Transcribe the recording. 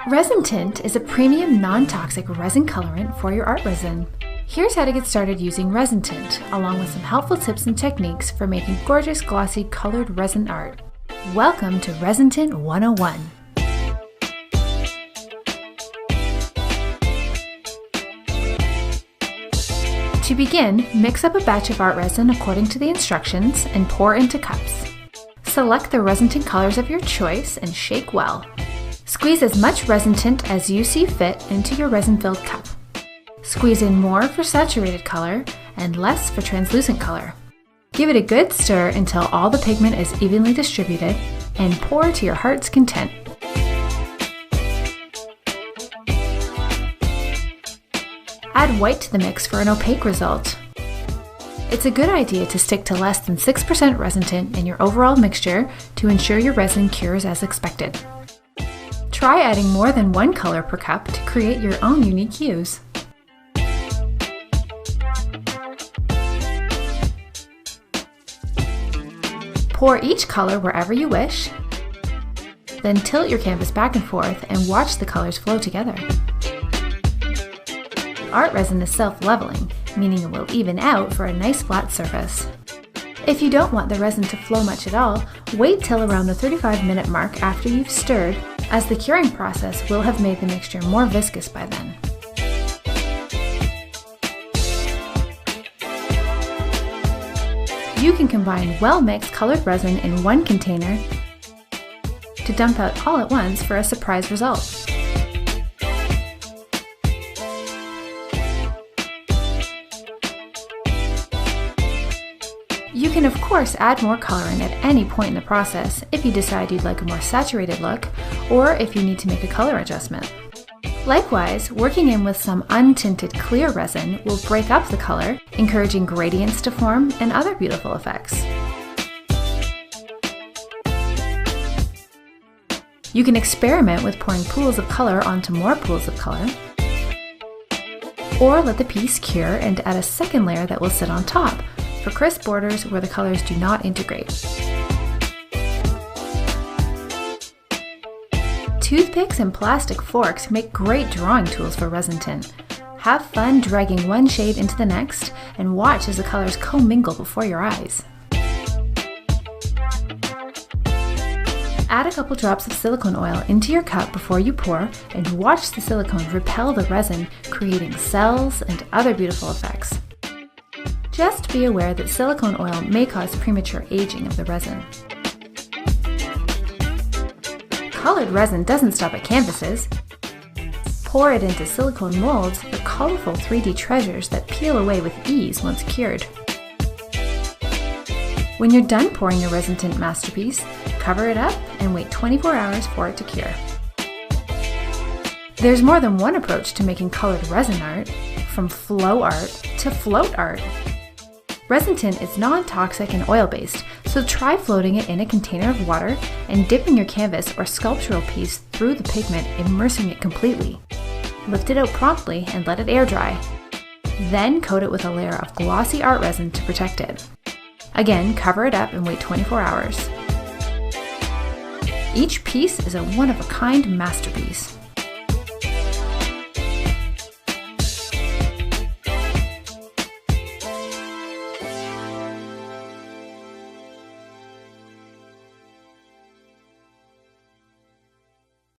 Resin Tint is a premium non-toxic resin colorant for your art resin. Here's how to get started using Resin Tint, along with some helpful tips and techniques for making gorgeous, glossy, colored resin art. Welcome to Resin Tint 101. To begin, mix up a batch of art resin according to the instructions and pour into cups. Select the resin tint colors of your choice and shake well. Squeeze as much resin tint as you see fit into your resin-filled cup. Squeeze in more for saturated color and less for translucent color. Give it a good stir until all the pigment is evenly distributed and pour to your heart's content. Add white to the mix for an opaque result. It's a good idea to stick to less than 6% resin tint in your overall mixture to ensure your resin cures as expected. Try adding more than one color per cup to create your own unique hues. Pour each color wherever you wish, then tilt your canvas back and forth and watch the colors flow together. Art resin is self-leveling, meaning it will even out for a nice flat surface. If you don't want the resin to flow much at all, wait till around the 35-minute mark after you've stirred, as the curing process will have made the mixture more viscous by then. You can combine well-mixed colored resin in one container to dump out all at once for a surprise result. You can of course add more colorant at any point in the process if you decide you'd like a more saturated look or if you need to make a color adjustment. Likewise, working in with some untinted clear resin will break up the color, encouraging gradients to form and other beautiful effects. You can experiment with pouring pools of color onto more pools of color, or let the piece cure and add a second layer that will sit on top for crisp borders where the colors do not integrate. Toothpicks and plastic forks make great drawing tools for resin tint. Have fun dragging one shade into the next and watch as the colors commingle before your eyes. Add a couple drops of silicone oil into your cup before you pour and watch the silicone repel the resin, creating cells and other beautiful effects. Just be aware that silicone oil may cause premature aging of the resin. Colored resin doesn't stop at canvases. Pour it into silicone molds for colorful 3D treasures that peel away with ease once cured. When you're done pouring your resin tint masterpiece, cover it up and wait 24 hours for it to cure. There's more than one approach to making colored resin art, from flow art to float art. Resin tint is non-toxic and oil-based, so try floating it in a container of water and dipping your canvas or sculptural piece through the pigment, immersing it completely. Lift it out promptly and let it air dry. Then coat it with a layer of glossy art resin to protect it. Again, cover it up and wait 24 hours. Each piece is a one-of-a-kind masterpiece.